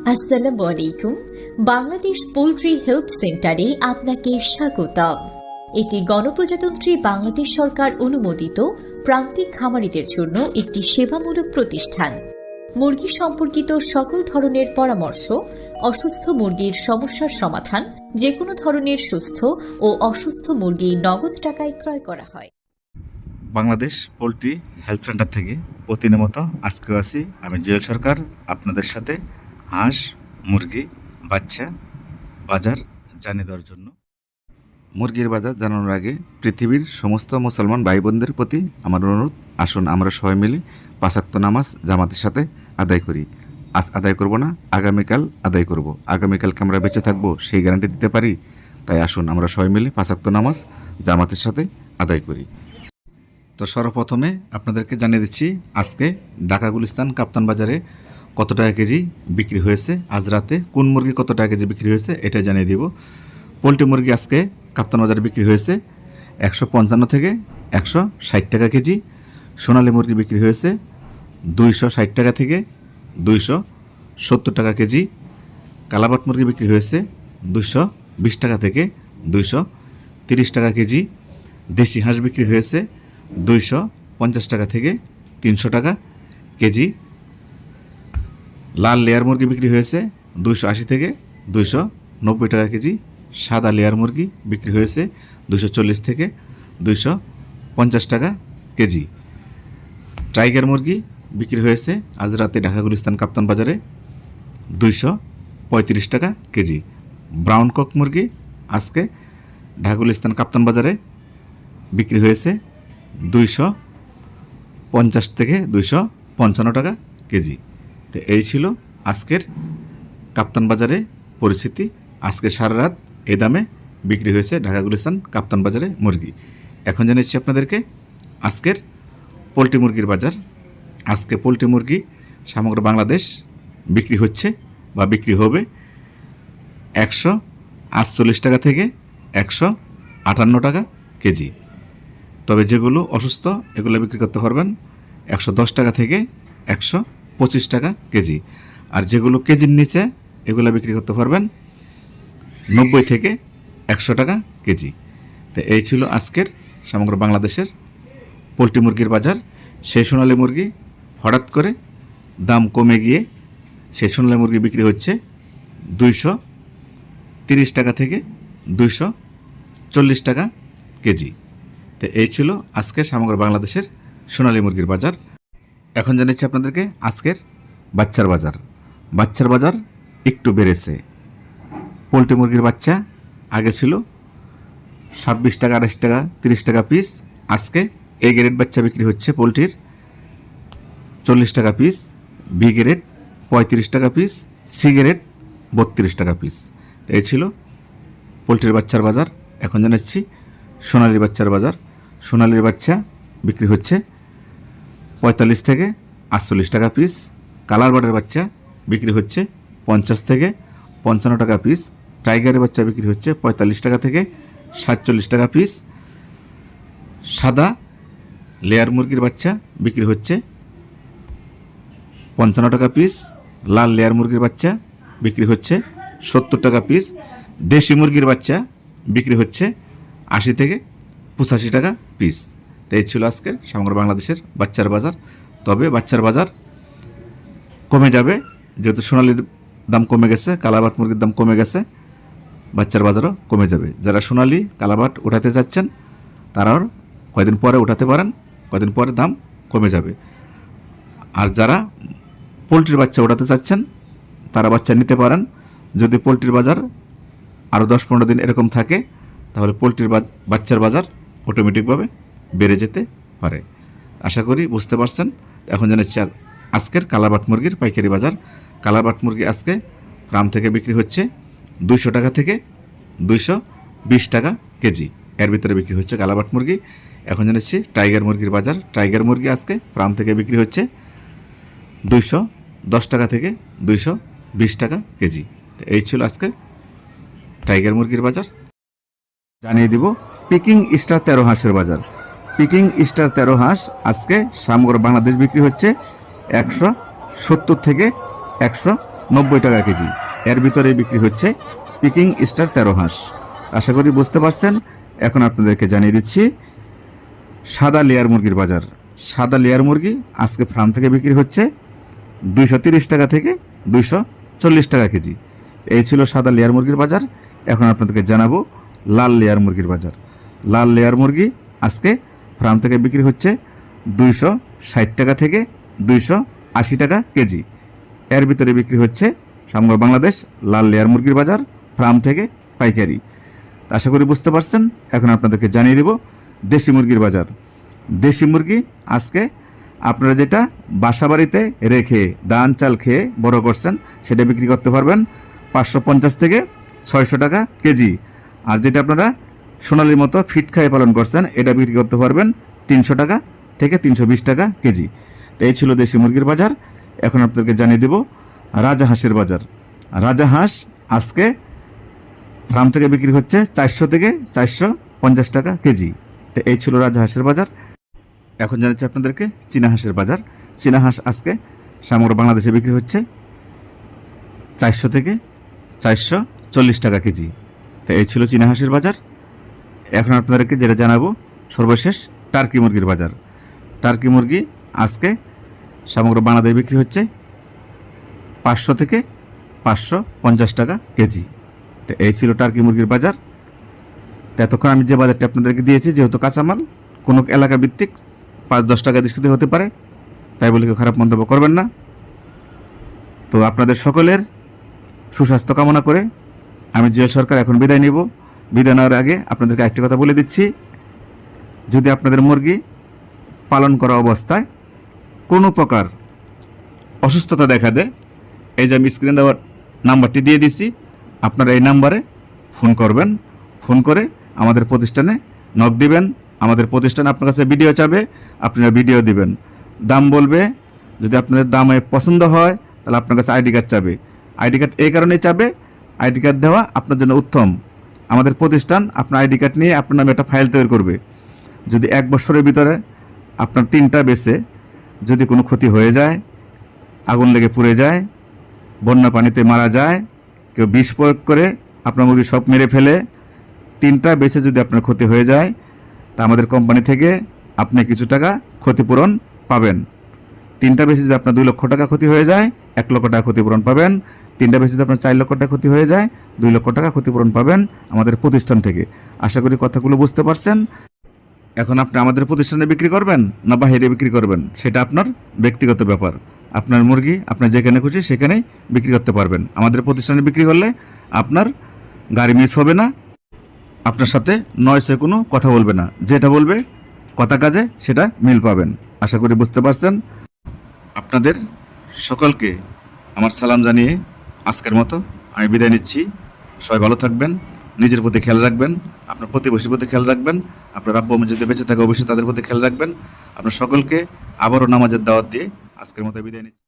আসসালামু আলাইকুম। Bangladesh poultry help সেন্টারে আপনাকে স্বাগতম। এটি গণপ্রজাতন্ত্রী বাংলাদেশ সরকার অনুমোদিত প্রান্তিক খামারিদের জন্য একটি সেবামূলক প্রতিষ্ঠান। মুরগি সম্পর্কিত সকল ধরনের পরামর্শ, অসুস্থ মুরগির সমস্যার সমাধান, যে কোনো ধরনের সুস্থ ও অসুস্থ মুরগি নগদ টাকায় ক্রয় করা হয়। বাংলাদেশ পোলট্রি হেল্প সেন্টার থেকে প্রতিদিনের মতো আজকেও আছি আমি জুয়েল সরকার আপনাদের সাথে হাঁস মুরগি বাচ্চা বাজার জানিয়ে দেওয়ার জন্য। মুরগির বাজার জানানোর আগে পৃথিবীর সমস্ত মুসলমান ভাই বোনদের প্রতি আমার অনুরোধ, আসুন আমরা সবাই মিলে 5 ওয়াক্ত নামাজ জামাতের সাথে আদায় করি। আজ আদায় করব না, আগামীকাল আদায় করব। আগামীকালকে আমরা বেঁচে থাকবো সেই গ্যারান্টি দিতে পারি? তাই আসুন আমরা সবাই মিলে 5 ওয়াক্ত নামাজ জামাতের সাথে আদায় করি। তো সর্বপ্রথমে আপনাদেরকে জানিয়ে দিচ্ছি আজকে ঢাকা গুলিস্তান কাপ্তান বাজারে কত টাকা কেজি বিক্রি হয়েছে, আজ রাতে কোন মুরগি কত টাকা কেজি বিক্রি হয়েছে এটা জানিয়ে দিব। পোলট্রি মুরগি আজকে কাপ্তান বাজারে বিক্রি হয়েছে 155 থেকে 160 টাকা কেজি। সোনালী মুরগি বিক্রি হয়েছে 260 টাকা থেকে 270 টাকা কেজি। কালাবাট মুরগি বিক্রি হয়েছে 220 টাকা থেকে 230 টাকা কেজি। দেশি হাঁস বিক্রি হয়েছে 250 টাকা থেকে 300 টাকা কেজি। লাল লেয়ার মুরগি বিক্রি হয়েছে 280 থেকে 290 টাকা কেজি। সাদা লেয়ার মুরগি বিক্রি হয়েছে 240 থেকে 250 টাকা কেজি। টাইগার মুরগি বিক্রি হয়েছে আজ রাতে ঢাকা গুলিস্তান কাপ্তান বাজারে 235 টাকা কেজি। ব্রাউন কক মুরগি আজকে ঢাকা গুলিস্তান কাপ্তান বাজারে বিক্রি হয়েছে 250 থেকে 255 টাকা কেজি। তো এই ছিল আজকের কাপ্তান বাজারে পরিস্থিতি। আজকে সারা রাত এই দামে বিক্রি হয়েছে ঢাকা গুলিস্তান কাপ্তান বাজারে মুরগি। এখন জানাচ্ছি আপনাদেরকে আজকের পোলট্রি মুরগির বাজার। আজকে পোলট্রি মুরগি সমগ্র বাংলাদেশ বিক্রি হচ্ছে বা বিক্রি হবে 148 টাকা থেকে 158 টাকা কেজি। তবে যেগুলো অসুস্থ এগুলো বিক্রি করতে পারবেন 110 টাকা থেকে 125 টাকা কেজি। আর যেগুলো কেজির নিচে এগুলো বিক্রি করতে পারবেন 90 থেকে 100 টাকা কেজি। তো এই ছিল আজকের সমগ্র বাংলাদেশের পোলট্রি মুরগির বাজার। সেই সোনালী মুরগি হঠাৎ করে দাম কমে গিয়ে সেই সোনালী মুরগি বিক্রি হচ্ছে 230 টাকা থেকে 240 টাকা কেজি। তো এই ছিল আজকের সমগ্র বাংলাদেশের সোনালী মুরগির বাজার। এখন জানাচ্ছি আপনাদেরকে আজকের বাচ্চার বাজার। বাচ্চার বাজার একটু বেড়েছে। পোলট্রি মুরগির বাচ্চা আগে ছিল 26 টাকা 28 টাকা 30 টাকা পিস। আজকে এ গ্রেড বাচ্চা বিক্রি হচ্ছে পোলট্রির 40 টাকা পিস, বি গ্রেড 35 টাকা পিস, সি গ্রেড 32 টাকা পিস। এই ছিল পোলট্রির বাচ্চার বাজার। এখন জানাচ্ছি সোনালির বাচ্চার বাজার। সোনালির বাচ্চা বিক্রি হচ্ছে 45 থেকে 48 টাকা পিস। কালার বার্ডের বাচ্চা বিক্রি হচ্ছে 50 থেকে 55 টাকা পিস। টাইগারের বাচ্চা বিক্রি হচ্ছে 45 টাকা থেকে 47 টাকা পিস। সাদা লেয়ার মুরগির বাচ্চা বিক্রি হচ্ছে 55 টাকা পিস। লাল লেয়ার মুরগির বাচ্চা বিক্রি হচ্ছে 70 টাকা পিস। দেশি মুরগির বাচ্চা বিক্রি হচ্ছে 80 থেকে 85 টাকা পিস। তো এই ছিল আজকের সমগ্র বাংলাদেশের বাচ্চার বাজার। তবে বাচ্চার বাজার কমে যাবে, যেহেতু সোনালির দাম কমে গেছে, কালাবাট মুরগির দাম কমে গেছে, বাচ্চার বাজারও কমে যাবে। যারা সোনালি কালাবাট উঠাতে যাচ্ছেন তারাও কয়দিন পরে উঠাতে পারেন, কয়দিন পরে দাম কমে যাবে। আর যারা পোলট্রির বাচ্চা উঠাতে চাচ্ছেন তারা বাচ্চা নিতে পারেন। যদি পোলট্রির বাজার আরও 10-15 দিন এরকম থাকে তাহলে পোলট্রির বাচ্চার বাজার অটোমেটিকভাবে বেড়ে যেতে পারে। আশা করি বুঝতে পারছেন। এখন জানাচ্ছি আজকের কালাবাট মুরগির পাইকারি বাজার। কালাবাট মুরগি আজকে ফার্ম থেকে বিক্রি হচ্ছে 200 টাকা থেকে 220 টাকা কেজি। এর ভিতরে বিক্রি হচ্ছে কালাবাট মুরগি। এখন জানাচ্ছি টাইগার মুরগির বাজার। টাইগার মুরগি আজকে ফার্ম থেকে বিক্রি হচ্ছে 210 টাকা থেকে 220 টাকা কেজি। এই ছিল আজকে টাইগার মুরগির বাজার। জানিয়ে দিব পিকিং স্টার 13 হাঁসের বাজার। পিকিং স্টার 13 হাঁস আজকে সমগ্র বাংলাদেশ বিক্রি হচ্ছে 170 থেকে 90 টাকা কেজি। এর ভিতরে বিক্রি হচ্ছে পিকিং স্টার 13 হাঁস। আশা করি বুঝতে পারছেন। এখন আপনাদেরকে জানিয়ে দিচ্ছি সাদা লেয়ার মুরগির বাজার। সাদা লেয়ার মুরগি আজকে ফার্ম থেকে বিক্রি হচ্ছে 230 টাকা থেকে 240 টাকা কেজি। এই ছিল সাদা লেয়ার মুরগির বাজার। এখন আপনাদেরকে জানাবো লাল লেয়ার মুরগির বাজার। লাল লেয়ার মুরগি আজকে ফার্ম থেকে বিক্রি হচ্ছে 260 টাকা থেকে 280 টাকা কেজি। এর ভিতরে বিক্রি হচ্ছে সমগ্র বাংলাদেশ লাল লেয়ার মুরগির বাজার ফার্ম থেকে পাইকারি। আশা করি বুঝতে পারছেন। এখন আপনাদেরকে জানিয়ে দেব দেশি মুরগির বাজার। দেশি মুরগি আজকে আপনারা যেটা বাসা বাড়িতে রেখে ধান চাল খেয়ে বড় করছেন সেটা বিক্রি করতে পারবেন 550 থেকে 600 টাকা কেজি। আর যেটা আপনারা সোনালির মতো ফিট খাইয়ে পালন করছেন এটা বিক্রি করতে পারবেন 300 টাকা থেকে 320 টাকা কেজি। তো এই ছিল দেশি মুরগির বাজার। এখন আপনাদেরকে জানিয়ে দেব রাজাহাঁসের বাজার। রাজাহাঁস আজকে ফার্ম থেকে বিক্রি হচ্ছে 400 থেকে 450 টাকা কেজি। তো এই ছিল রাজাহাঁসের বাজার। এখন জানাচ্ছি আপনাদেরকে চীনা হাঁসের বাজার। চীনা হাঁস আজকে সমগ্র বাংলাদেশে বিক্রি হচ্ছে 400 থেকে 440 টাকা কেজি। তো এই ছিল চীনা হাঁসের বাজার। এখন আপনাদেরকে যেটা জানাবো সর্বশেষ টার্কি মুরগির বাজার। টার্কি মুরগি আজকে সমগ্র বাংলাদেশে বিক্রি হচ্ছে 500 থেকে 550 টাকা কেজি। তো এই ছিল টার্কি মুরগির বাজার। তো এতক্ষণ আমি যে বাজারটা আপনাদেরকে দিয়েছি যেহেতু কাঁচামাল কোনো এলাকা ভিত্তিক 5-10 টাকা দৃষ্টিতে হতে পারে, তাই বলে কেউ খারাপ মন্তব্য করবেন না। তো আপনাদের সকলের সুস্বাস্থ্য কামনা করে আমি জুয়েল সরকার এখন বিদায় নিব। বিদায় নেওয়ার আগে আপনাদেরকে একটি কথা বলে দিচ্ছি, যদি আপনাদের মুরগি পালন করা অবস্থায় কোনো প্রকার অসুস্থতা দেখা দেয়, এই যে আমি স্ক্রিনে দেওয়ার নাম্বারটি দিয়ে দিছি, আপনারা এই নাম্বারে ফোন করবেন। ফোন করে আমাদের প্রতিষ্ঠানে নক দিবেন। আমাদের প্রতিষ্ঠানে আপনার কাছে ভিডিও চাবে, আপনারা ভিডিও দিবেন। দাম বলবে, যদি আপনাদের দামে পছন্দ হয় তাহলে আপনার কাছে আইডি কার্ড চাবে। আইডি কার্ড এই কারণেই চাবে, আইডি কার্ড দেওয়া আপনার জন্য উত্তম। আমাদের প্রতিষ্ঠান আপনার আইডি কার্ড নিয়ে আপনার নামে একটা ফাইল তৈরি করবে। যদি 1 বছরের ভিতরে আপনার 3টা বেচে যদি কোনো ক্ষতি হয়ে যায়, আগুন লেগে পুড়ে যায়, বন্যা পানিতে মারা যায়, কেউ বিষ প্রয়োগ করে আপনার মুরগি সব মেরে ফেলে, 3টা বেচে যদি আপনার ক্ষতি হয়ে যায় তা আমাদের কোম্পানি থেকে আপনি কিছু টাকা ক্ষতিপূরণ পাবেন। 3টা বেচে যদি আপনার 2 লক্ষ টাকা ক্ষতি হয়ে যায় 1 লক্ষ টাকা ক্ষতিপূরণ পাবেন। 3টা বেচে যদি আপনার 4 লক্ষ টাকা ক্ষতি হয়ে যায় 2 লক্ষ টাকা ক্ষতিপূরণ পাবেন আমাদের প্রতিষ্ঠান থেকে। আশা করি কথাগুলো বুঝতে পারছেন। এখন আপনি আমাদের প্রতিষ্ঠানে বিক্রি করবেন না বাইরে বিক্রি করবেন সেটা আপনার ব্যক্তিগত ব্যাপার। আপনার মুরগি আপনার যেখানে খুশি সেখানেই বিক্রি করতে পারবেন। আমাদের প্রতিষ্ঠানে বিক্রি করলে আপনার গাড়ি মিস হবে না, আপনার সাথে নয়সে কোনো কথা বলবে না, যেটা বলবে কথা কাজে সেটা মিল পাবেন। আশা করি বুঝতে পারছেন। আপনাদের সকলকে আমার সালাম জানিয়ে আজকের মতো আমি বিদায় নিচ্ছি। সবাই ভালো থাকবেন, নিজের প্রতি খেয়াল রাখবেন, আপনার প্রতিবেশীর প্রতি খেয়াল রাখবেন, আপনার আব্বু আম্মু যদি বেঁচে থাকে অবশ্যই তাদের প্রতি খেয়াল রাখবেন। আপনার সকলকে আবারও নামাজের দাওয়াত দিয়ে আজকের মতো বিদায় নিচ্ছি।